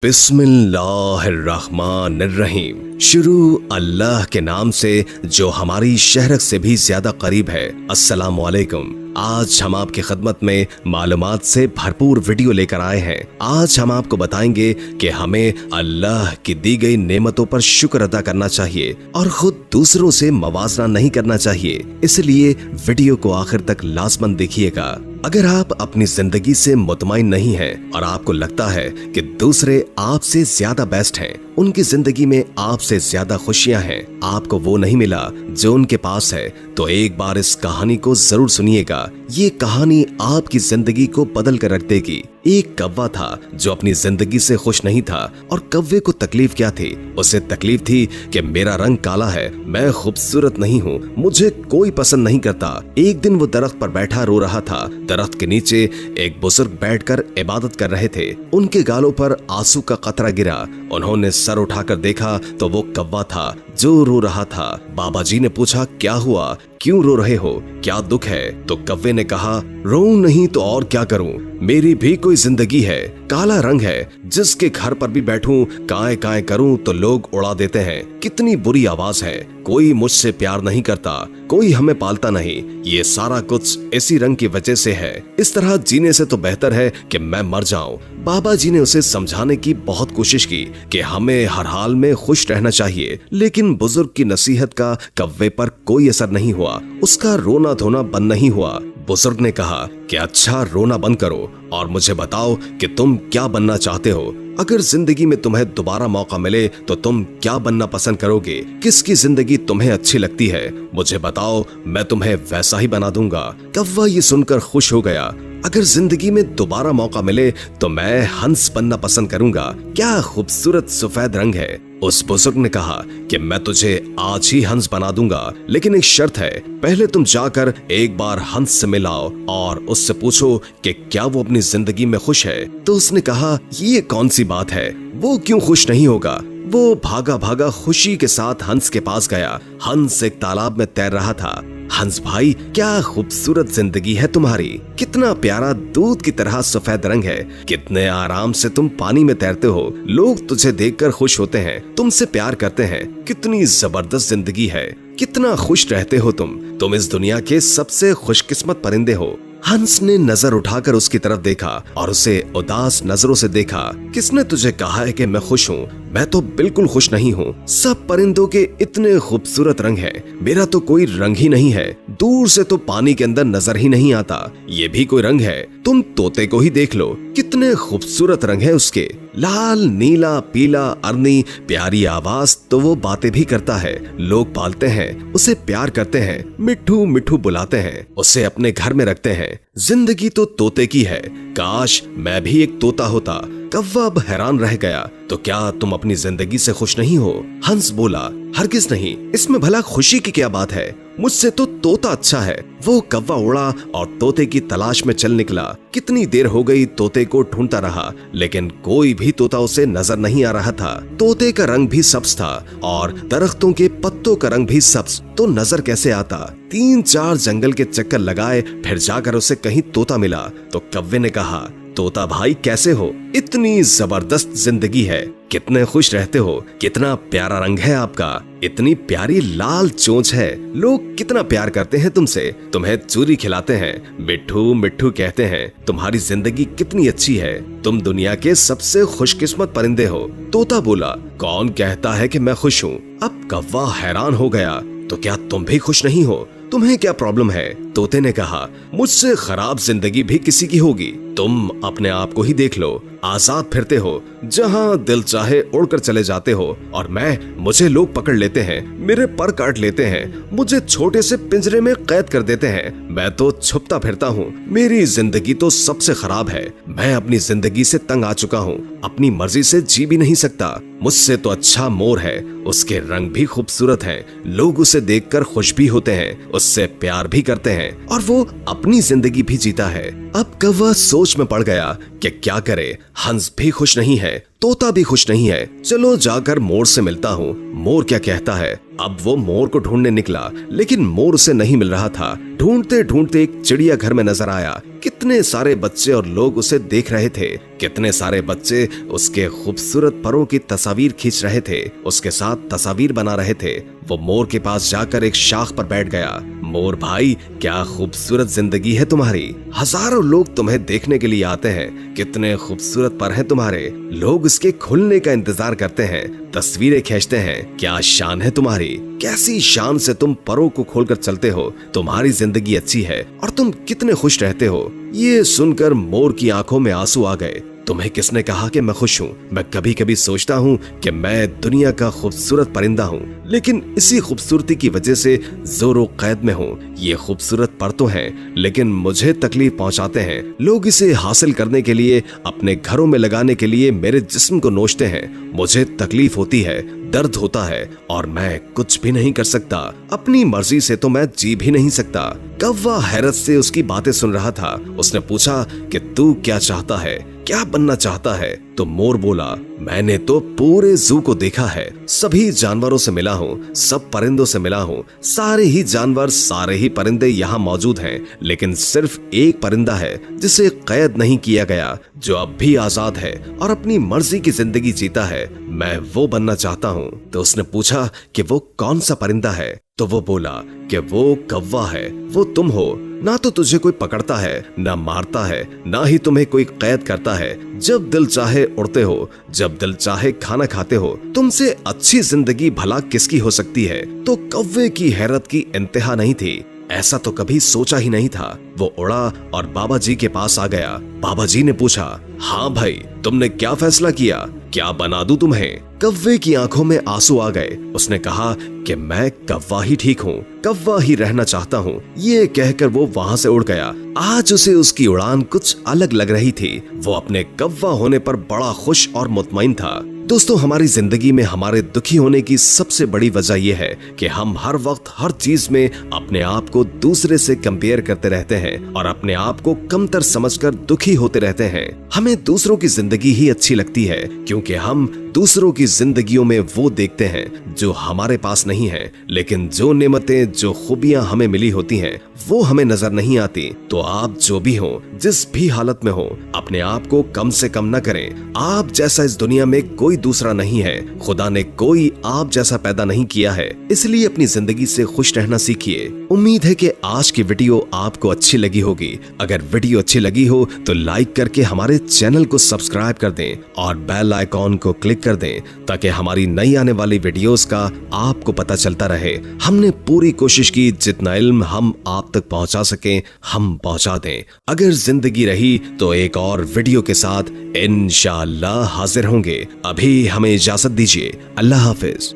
बिस्मिल्लाहिर्रहमानिर्रहीम। शुरू अल्लाह के नाम से जो हमारी शहरत से भी ज्यादा करीब है। अस्सलामु अलैकुम। आज हम आपकी खिदमत में मालूमात से भरपूर वीडियो लेकर आए हैं। आज हम आपको बताएंगे कि हमें अल्लाह की दी गई नेमतों पर शुक्र अदा करना चाहिए और खुद दूसरों से मवाजना नहीं करना चाहिए। इसलिए वीडियो को आखिर तक लाजमन देखिएगा। अगर आप अपनी जिंदगी से मुतमईन नहीं हैं और आपको लगता है कि दूसरे आपसे ज्यादा बेस्ट हैं, उनकी जिंदगी में आपसे ज्यादा खुशियां हैं, आपको वो नहीं मिला जो उनके पास है, तो एक बार इस कहानी को जरूर सुनिएगा। ये कहानी आपकी जिंदगी को बदल कर रख देगी। एक कौवा था जो अपनी जिंदगी से खुश नहीं था। और कौवे को तकलीफ क्या थी? उसे तकलीफ थी कि मेरा रंग काला है, मैं खूबसूरत नहीं हूँ, मुझे कोई पसंद नहीं करता। एक दिन वो दरख्त पर बैठा रो रहा था। दरख्त के नीचे एक बुजुर्ग बैठकर इबादत कर रहे थे। उनके गालों पर आंसू का कतरा गिरा। उन्होंने सर उठाकर देखा तो वो कौवा था जो रो रहा था। बाबा जी ने पूछा, क्या हुआ, क्यों रो रहे हो, क्या दुख है? तो कौवे ने कहा, रोऊं नहीं तो और क्या करूं, मेरी भी कोई जिंदगी है, काला रंग है, जिसके घर पर भी बैठूं काए काए करूं तो लोग उड़ा देते हैं। कितनी बुरी आवाज है, कोई मुझसे प्यार नहीं करता, कोई हमें पालता नहीं, ये सारा कुछ इसी रंग की वजह से है। इस तरह जीने से तो बेहतर है कि मैं मर जाऊं। बाबा जी ने उसे समझाने की बहुत कोशिश की कि हमें हर हाल में खुश रहना चाहिए, लेकिन बुजुर्ग की नसीहत का कौवे पर कोई असर नहीं हुआ। उसका रोना धोना बंद नहीं हुआ। बुजुर्ग ने कहा कि अच्छा, रोना बंद करो और मुझे बताओ कि तुम क्या बनना चाहते हो। अगर जिंदगी में तुम्हें दोबारा मौका मिले तो तुम क्या बनना पसंद करोगे? किसकी जिंदगी तुम्हें अच्छी लगती है? मुझे बताओ, मैं तुम्हें वैसा ही बना दूंगा। कौवा ये सुनकर खुश हो गया। अगर जिंदगी में दोबारा मौका मिले तो मैं हंस बनना पसंद करूंगा। क्या खूबसूरत सफेद रंग है। उस बुजुर्ग ने कहा कि मैं तुझे आज ही हंस बना दूंगा, लेकिन एक शर्त है, पहले तुम जाकर एक बार हंस से मिलाओ और उससे पूछो कि क्या वो अपनी जिंदगी में खुश है। तो उसने कहा, ये कौन सी बात है, वो क्यों खुश नहीं होगा? वो भागा भागा खुशी के साथ हंस के पास गया। हंस एक तालाब में तैर रहा था। हंस भाई, क्या खूबसूरत जिंदगी है तुम्हारी, कितना प्यारा दूध की तरह सफेद रंग है, कितने आराम से तुम पानी में तैरते हो, लोग तुझे देखकर खुश होते हैं, तुमसे प्यार करते हैं, कितनी जबरदस्त जिंदगी है, कितना खुश रहते हो तुम इस दुनिया के सबसे खुशकिस्मत परिंदे हो। हंस ने नजर उठाकर उसकी तरफ देखा और उसे उदास नजरों से देखा। किसने तुझे कहा है कि मैं खुश हूँ? मैं तो बिल्कुल खुश नहीं हूँ। सब परिंदों के इतने खूबसूरत रंग हैं, मेरा तो कोई रंग ही नहीं है। दूर से तो पानी के अंदर नजर ही नहीं आता, ये भी कोई रंग है? तुम तोते को ही देख लो, कितने खूबसूरत रंग है उसके, लाल, नीला, पीला, अरनी, प्यारी आवाज, तो वो बातें भी करता है, लोग पालते हैं, उसे प्यार करते हैं, मिठू मिठू बुलाते हैं, उसे अपने घर में रखते हैं। जिंदगी तो तोते की है, काश मैं भी एक तोता होता। कौवा अब हैरान रह गया। तो क्या तुम अपनी जिंदगी से खुश नहीं हो? हंस बोला, हरगिज नहीं, इसमें भला खुशी की क्या बात है, मुझसे तो तोता अच्छा है। वो कौवा उड़ा और तोते की तलाश में चल निकला। कितनी देर हो गई तोते को ढूंढता रहा, लेकिन कोई भी तोता उसे नजर नहीं आ रहा था। तोते का रंग भी सब्ज था और दरख्तों के पत्तों का रंग भी सब्ज, तो नजर कैसे आता? 3-4 जंगल के चक्कर लगाए, फिर जाकर उसे कहीं तोता मिला। तो कौवे ने कहा, तोता भाई कैसे हो? इतनी जबरदस्त जिंदगी है, कितने खुश रहते हो, कितना प्यारा रंग है आपका, इतनी प्यारी लाल चोंच है, लोग कितना प्यार करते हैं तुमसे, तुम्हें चूरी खिलाते हैं, मिठू मिठू कहते हैं, तुम्हारी जिंदगी कितनी अच्छी है, तुम दुनिया के सबसे खुशकिस्मत परिंदे हो। तोता बोला, कौन कहता है कि मैं खुश हूँ? अब कौवा हैरान हो गया, तो क्या तुम भी खुश नहीं हो? तुम्हें क्या प्रॉब्लम है? तोते ने कहा, मुझसे खराब जिंदगी भी किसी की होगी, तुम अपने आप को ही देख लो, आजाद फिरते हो, जहाँ दिल चाहे उड़कर चले जाते हो, और मुझे लोग पकड़ लेते हैं, मेरे पर काट लेते हैं, मुझे छोटे से पिंजरे में कैद कर देते हैं, मैं तो छुपता फिरता हूँ, मेरी जिंदगी तो सबसे खराब है, मैं अपनी जिंदगी से तंग आ चुका हूँ, अपनी मर्जी से जी भी नहीं सकता। मुझसे तो अच्छा मोर है, उसके रंग भी खूबसूरत हैं, लोग उसे देखकर खुश भी होते हैं, उससे प्यार भी करते हैं, हैं और वो अपनी जिंदगी भी जीता है। अब कौवा सोच में पड़ गया कि क्या करे। हंस भी खुश नहीं है, तोता भी खुश नहीं है। चलो जाकर मोर से मिलता हूँ, मोर क्या कहता है। अब वो मोर को ढूंढने निकला, लेकिन मोर उसे नहीं मिल रहा था। ढूंढते ढूंढते एक चिड़िया घर में नजर आया। कितने सारे बच्चे और लोग उसे देख रहे थे। कितने सारे बच्चे उसके खूबसूरत परों की तस्वीर खींच रहे थे, उसके साथ तस्वीर बना रहे थे। वो मोर के पास जाकर एक शाख पर बैठ गया। मोर भाई, क्या खूबसूरत जिंदगी है तुम्हारी। हजारों लोग तुम्हें देखने के लिए आते हैं। कितने खूबसूरत पर हैं तुम्हारे। लोग इसके खुलने का इंतजार करते हैं, तस्वीरें खींचते हैं। क्या शान है तुम्हारी। कैसी शान से तुम परों को खोलकर चलते हो। तुम्हारी जिंदगी अच्छी है और तुम कितने खुश रहते हो। ये सुनकर मोर की आंखों में आंसू आ गए। तुम्हें किसने कहा कि मैं खुश हूँ। मैं कभी कभी सोचता हूँ कि मैं दुनिया का खूबसूरत परिंदा हूँ, लेकिन इसी खूबसूरती की वजह से जोरो कैद में हूँ। ये खूबसूरत पर तो हैं, लेकिन मुझे तकलीफ पहुँचाते हैं। लोग इसे हासिल करने के लिए, अपने घरों में लगाने के लिए मेरे जिस्म को नोचते हैं। मुझे तकलीफ होती है, दर्द होता है और मैं कुछ भी नहीं कर सकता। अपनी मर्जी से तो मैं जी भी नहीं सकता। कौवा हैरत से उसकी बातें सुन रहा था। उसने पूछा कि तू क्या चाहता है, क्या बनना चाहता है। तो मोर बोला, मैंने तो पूरे जू को देखा है, सभी जानवरों से मिला हूँ, सब परिंदों से मिला हूँ। सारे ही जानवर, सारे ही परिंदे यहाँ मौजूद हैं, लेकिन सिर्फ एक परिंदा है जिसे कैद नहीं किया गया, जो अब भी आजाद है और अपनी मर्जी की जिंदगी जीता है। मैं वो बनना चाहता हूँ। तो उसने पूछा कि वो कौन सा परिंदा है। तो वो बोला कि वो कौवा है। वो तुम हो। ना तो तुझे कोई पकड़ता है, ना मारता है, ना ही तुम्हें कोई कैद करता है। जब दिल चाहे उड़ते हो, जब दिल चाहे खाना खाते हो। तुमसे अच्छी जिंदगी भला किसकी हो सकती है। तो कौवे की हैरत की इंतहा नहीं थी। ऐसा तो कभी सोचा ही नहीं था। वो उड़ा और बाबा जी के पास आ गया। बाबा जी ने पूछा, हाँ भाई, तुमने क्या फैसला किया, क्या बना दूं तुम्हें। कौवे की आंखों में आंसू आ गए। उसने कहा कि मैं कौवा ही ठीक हूँ, कौवा ही रहना चाहता हूँ। ये कहकर वो वहाँ से उड़ गया। आज उसे उसकी उड़ान कुछ अलग लग रही थी। वो अपने कौवा होने पर बड़ा खुश और मुतमईन था। दोस्तों, हमारी जिंदगी में हमारे दुखी होने की सबसे बड़ी वजह यह है कि हम हर वक्त हर चीज में अपने आप को दूसरे से कंपेयर करते रहते हैं और अपने आप को कमतर समझकर दुखी होते रहते हैं। हमें दूसरों की जिंदगी ही अच्छी लगती है, क्योंकि हम दूसरों की जिंदगियों में वो देखते हैं जो हमारे पास नहीं है। लेकिन जो नेमतें, जो खूबियां हमें मिली होती हैं, वो हमें नजर नहीं आती। तो आप जो भी हो, जिस भी हालत में हो, अपने आप को कम से कम न करें। आप जैसा इस दुनिया में कोई दूसरा नहीं है। खुदा ने कोई आप जैसा पैदा नहीं किया है, इसलिए अपनी जिंदगी से खुश रहना सीखिए। उम्मीद है कि आज की वीडियो आपको अच्छी लगी होगी। अगर वीडियो अच्छी लगी हो तो लाइक करके हमारे चैनल को सब्सक्राइब कर दें और बेल आइकॉन को क्लिक कर दें, ताकि हमारी नई आने वाली वीडियोस का आपको पता चलता रहे। हमने पूरी कोशिश की जितना इल्म हम आप तक पहुंचा सकें हम पहुंचा दें। अगर जिंदगी रही तो एक और वीडियो के साथ इंशाअल्लाह हाजिर होंगे। अभी हमें इजाजत दीजिए। अल्लाह हाफिज।